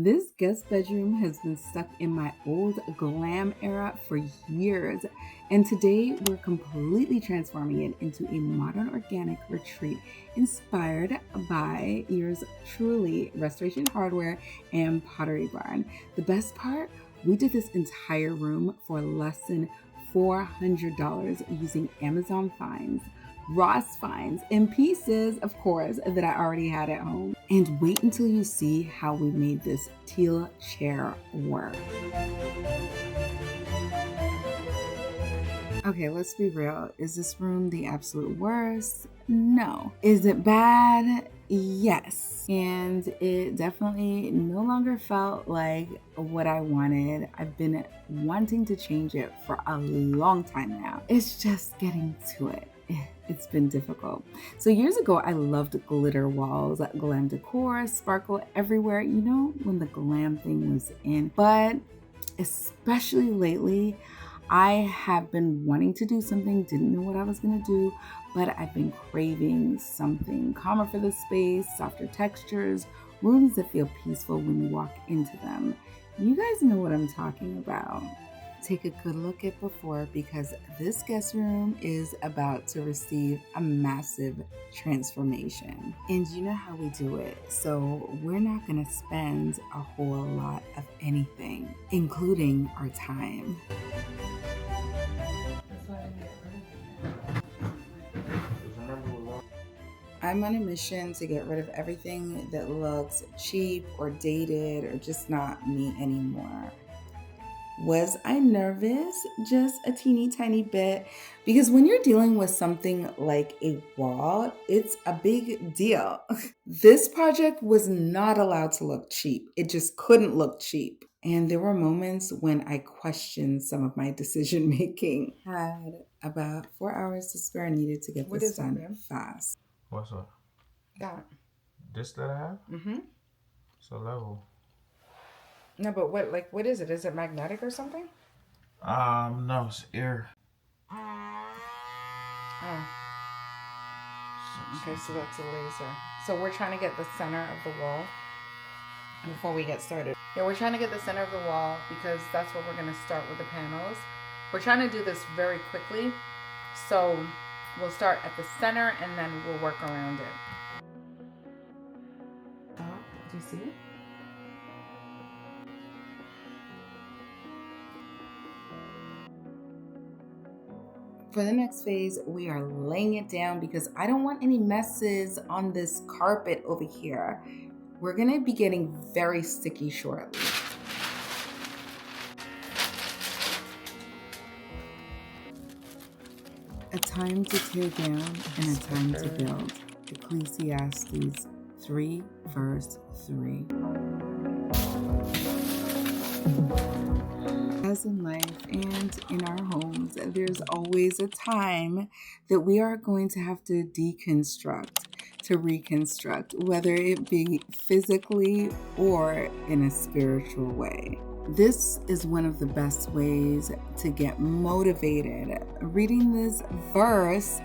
This guest bedroom has been stuck in my old glam era for years, and today we're completely transforming it into a modern organic retreat inspired by yours truly, Restoration Hardware and Pottery Barn. The best part, we did this entire room for less than $400 using Amazon finds, Ross finds, and pieces, of course, that I already had at home. And wait until you see how we made this teal chair work. Okay, let's be real. Is this room the absolute worst? No. Is it bad? Yes. And it definitely no longer felt like what I wanted. I've been wanting to change it for a long time now. It's just getting to it. It's been difficult. So years ago, I loved glitter walls, glam decor, sparkle everywhere. You know, when the glam thing was in. But especially lately, I have been wanting to do something, didn't know what I was gonna do, but I've been craving something calmer for the space, softer textures, rooms that feel peaceful when you walk into them. You guys know what I'm talking about. Take a good look at before, because this guest room is about to receive a massive transformation. And you know how we do it, so we're not gonna spend a whole lot of anything, including our time. I'm on a mission to get rid of everything that looks cheap or dated or just not me anymore. Was I nervous? Just a teeny tiny bit, because when you're dealing with something like a wall, it's a big deal. This project was not allowed to look cheap. It just couldn't look cheap. And there were moments when I questioned some of my decision making. Had about 4 hours to spare, needed to get this done fast. What's up? That. This that I have? Mm-hmm. It's a level. No, but what is it? Is it magnetic or something? No, it's air. Oh. Okay, so that's a laser. So we're trying to get the center of the wall before we get started. Yeah, we're trying to get the center of the wall because that's where we're going to start with the panels. We're trying to do this very quickly. So we'll start at the center and then we'll work around it. Oh, do you see it? For the next phase, we are laying it down because I don't want any messes on this carpet over here. We're gonna be getting very sticky shortly. A time to tear down and a time to build. Ecclesiastes 3 verse 3. As in life and in our homes, there's always a time that we are going to have to deconstruct, to reconstruct, whether it be physically or in a spiritual way. This is one of the best ways to get motivated. Reading this verse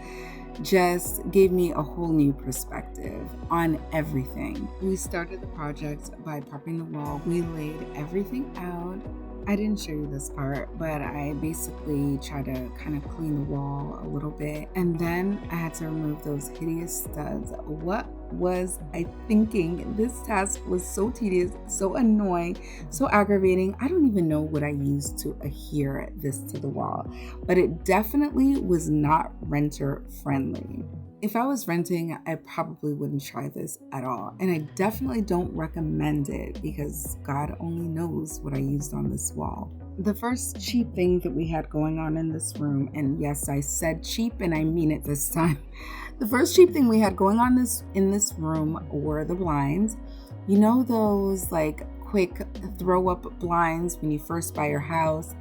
just gave me a whole new perspective on everything. We started the project by prepping the wall. We laid everything out. I didn't show you this part, but I basically tried to kind of clean the wall a little bit. And then I had to remove those hideous studs. What was I thinking? This task was so tedious, so annoying, so aggravating. I don't even know what I used to adhere this to the wall, but it definitely was not renter friendly. If I was renting, I probably wouldn't try this at all. And I definitely don't recommend it because God only knows what I used on this wall. The first cheap thing that we had going on in this room, and yes, I said cheap and I mean it this time. The first cheap thing we had going on in this room were the blinds. You know those like quick throw up blinds when you first buy your house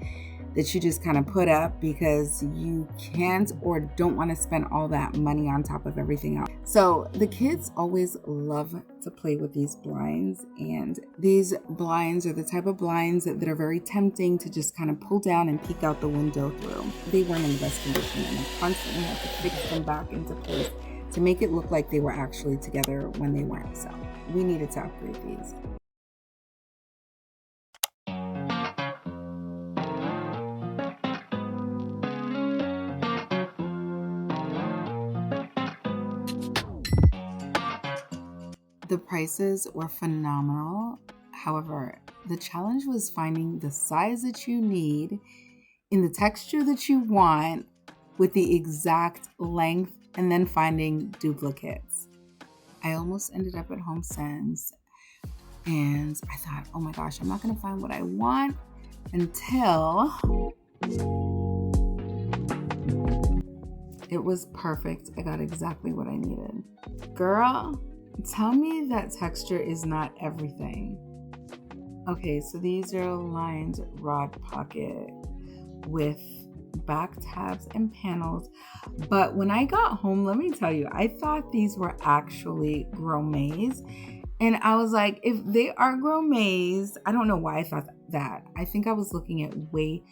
that you just kind of put up because you can't or don't want to spend all that money on top of everything else. So the kids always love to play with these blinds, and these blinds are the type of blinds that are very tempting to just kind of pull down and peek out the window through. They weren't in the best condition, and I constantly had to fix them back into place to make it look like they were actually together when they weren't. So we needed to upgrade these. The prices were phenomenal. However, the challenge was finding the size that you need in the texture that you want with the exact length, and then finding duplicates. I almost ended up at HomeSense and I thought, oh my gosh, I'm not gonna find what I want until it was perfect. I got exactly what I needed. Girl, tell me that texture is not everything. Okay, so these are lined rod pocket with back tabs and panels. But when I got home, let me tell you, I thought these were actually gromets. And I was like, if they are gromets, I don't know why I thought that. I think I was looking at way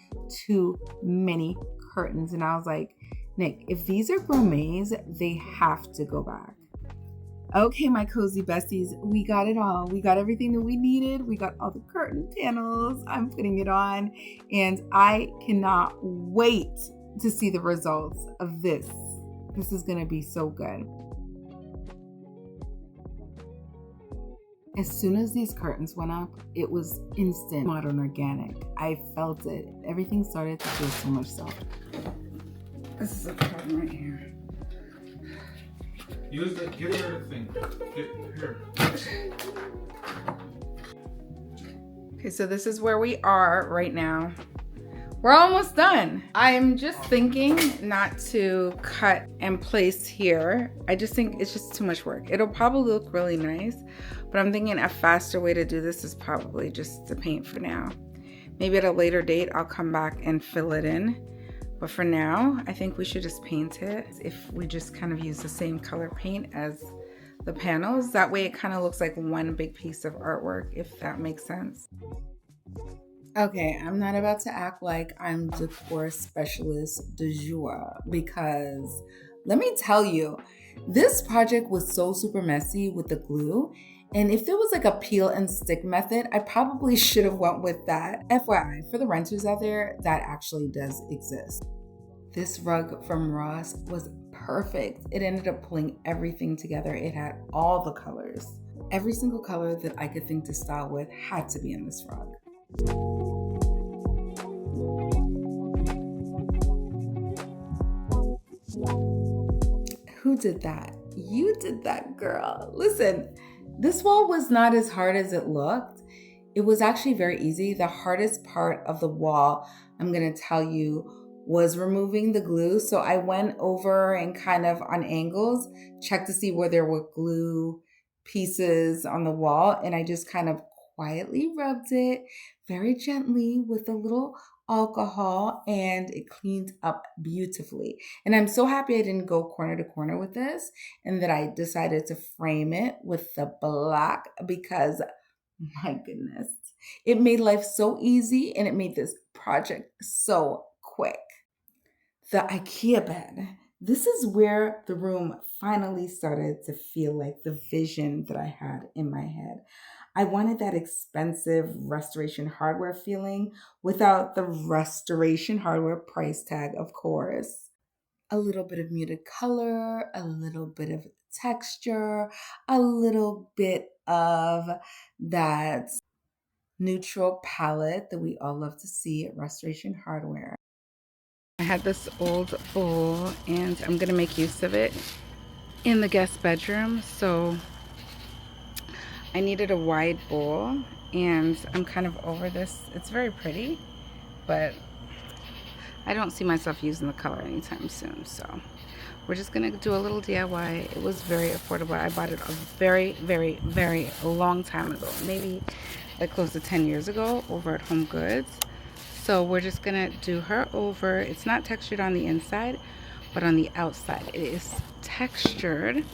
too many curtains. And I was like, Nick, if these are gromets, they have to go back. Okay, my cozy besties, we got it all. We got everything that we needed. We got all the curtain panels. I'm putting it on, and I cannot wait to see the results of this. This is gonna be so good. As soon as these curtains went up, it was instant modern organic. I felt it. Everything started to feel so much softer. This is a curtain right here. Use the, give her the thing. Here. Okay, so this is where we are right now. We're almost done. I'm just thinking not to cut and place here. I just think it's just too much work. It'll probably look really nice, but I'm thinking a faster way to do this is probably just to paint for now. Maybe at a later date, I'll come back and fill it in. But for now, I think we should just paint it. If we just kind of use the same color paint as the panels, that way it kind of looks like one big piece of artwork, if that makes sense. Okay, I'm not about to act like I'm decor specialist du jour, because let me tell you, this project was so super messy with the glue. And if there was like a peel and stick method, I probably should have went with that. FYI, for the renters out there, that actually does exist. This rug from Ross was perfect. It ended up pulling everything together. It had all the colors. Every single color that I could think to style with had to be in this rug. Who did that? You did that, girl. Listen, this wall was not as hard as it looked. It was actually very easy. The hardest part of the wall, I'm gonna tell you, was removing the glue. So I went over and kind of on angles, checked to see where there were glue pieces on the wall. And I just kind of quietly rubbed it very gently with a little alcohol, and it cleaned up beautifully. And I'm so happy I didn't go corner to corner with this, and that I decided to frame it with the black, because my goodness, it made life so easy and it made this project so quick. The IKEA bed. This is where the room finally started to feel like the vision that I had in my head. I wanted that expensive restoration hardware feeling without the restoration hardware price tag, of course. A little bit of muted color, a little bit of texture, a little bit of that neutral palette that we all love to see at restoration hardware. I had this old bowl and I'm gonna make use of it in the guest bedroom. So I needed a wide bowl, and I'm kind of over this. It's very pretty, but I don't see myself using the color anytime soon. So we're just gonna do a little DIY. It was very affordable. I bought it a very, very, very long time ago, maybe like close to 10 years ago over at HomeGoods. So we're just gonna do her over. It's not textured on the inside, but on the outside it is textured.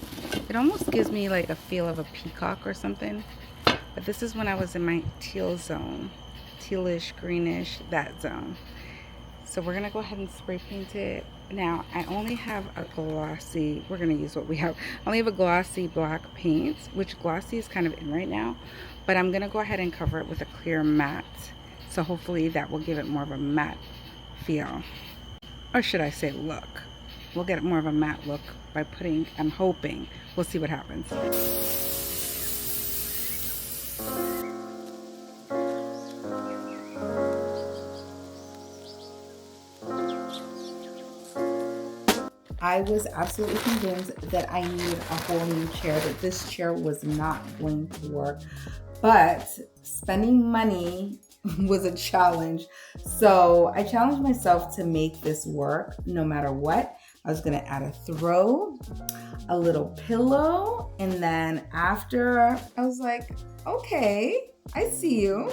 It almost gives me like a feel of a peacock or something. But this is when I was in my teal zone, tealish, greenish, that zone. So we're gonna go ahead and spray paint it. Now I only have a glossy, we're gonna use what we have. I only have a glossy black paint, which glossy is kind of in right now, but I'm gonna go ahead and cover it with a clear matte. So hopefully that will give it more of a matte feel. Or should I say look? We'll get more of a matte look by putting, I'm hoping, we'll see what happens. I was absolutely convinced that I needed a whole new chair, that this chair was not going to work. But spending money was a challenge. So I challenged myself to make this work no matter what. I was gonna add a throw, a little pillow, and then after I was like, okay, I see you.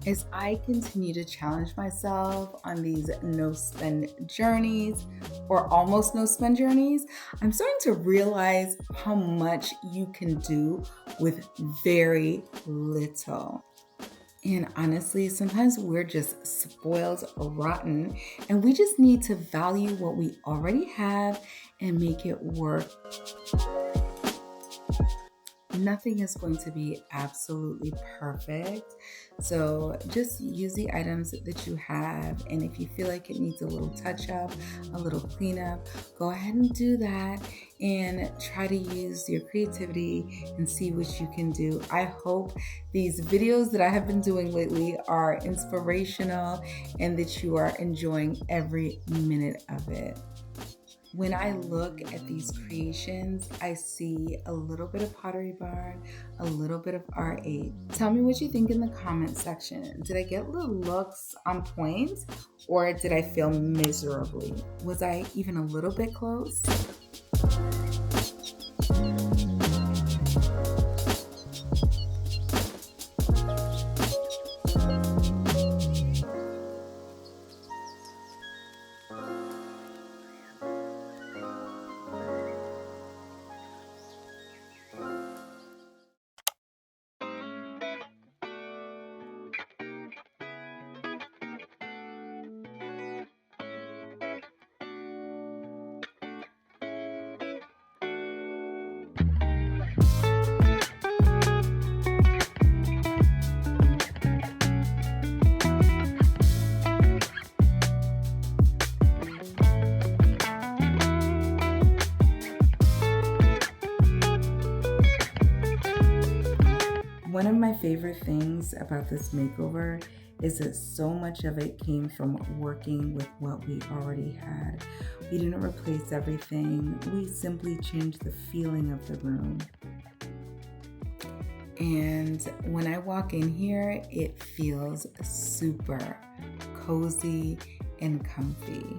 As I continue to challenge myself on these no-spend journeys, or almost no-spend journeys, I'm starting to realize how much you can do with very little. And honestly, sometimes we're just spoiled rotten, and we just need to value what we already have and make it work. Nothing is going to be absolutely perfect. So just use the items that you have. And if you feel like it needs a little touch up, a little cleanup, go ahead and do that and try to use your creativity and see what you can do. I hope these videos that I have been doing lately are inspirational and that you are enjoying every minute of it. When I look at these creations, I see a little bit of Pottery Barn, a little bit of R8. Tell me what you think in the comment section. Did I get the looks on point, or did I fail miserably? Was I even a little bit close? One of my favorite things about this makeover is that so much of it came from working with what we already had. We didn't replace everything. We simply changed the feeling of the room. And when I walk in here, it feels super cozy and comfy.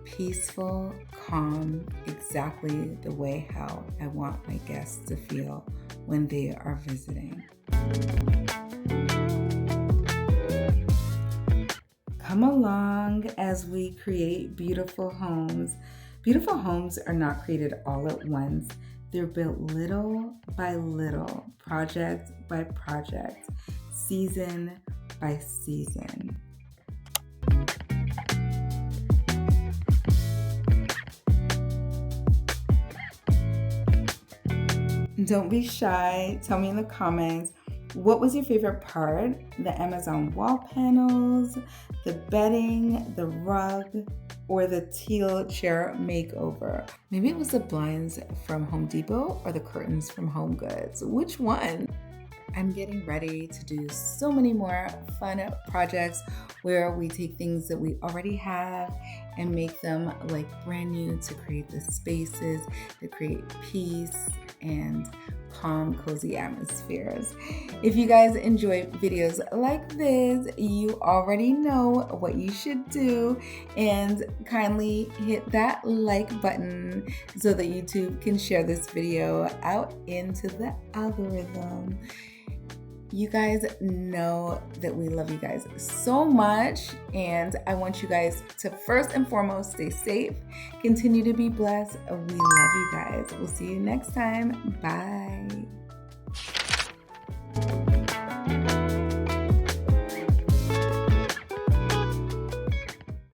Peaceful, calm, exactly the way how I want my guests to feel when they are visiting. Come along as we create beautiful homes. Beautiful homes are not created all at once. They're built little by little, project by project, season by season. Don't be shy. Tell me in the comments, what was your favorite part? The Amazon wall panels, the bedding, the rug, or the teal chair makeover? Maybe it was the blinds from Home Depot or the curtains from HomeGoods. Which one? I'm getting ready to do so many more fun projects where we take things that we already have and make them like brand new, to create the spaces that create peace and calm, cozy atmospheres. If you guys enjoy videos like this, you already know what you should do, and kindly hit that like button so that YouTube can share this video out into the algorithm. You guys know that we love you guys so much, and I want you guys to first and foremost stay safe, continue to be blessed. We love you guys. We'll see you next time. Bye.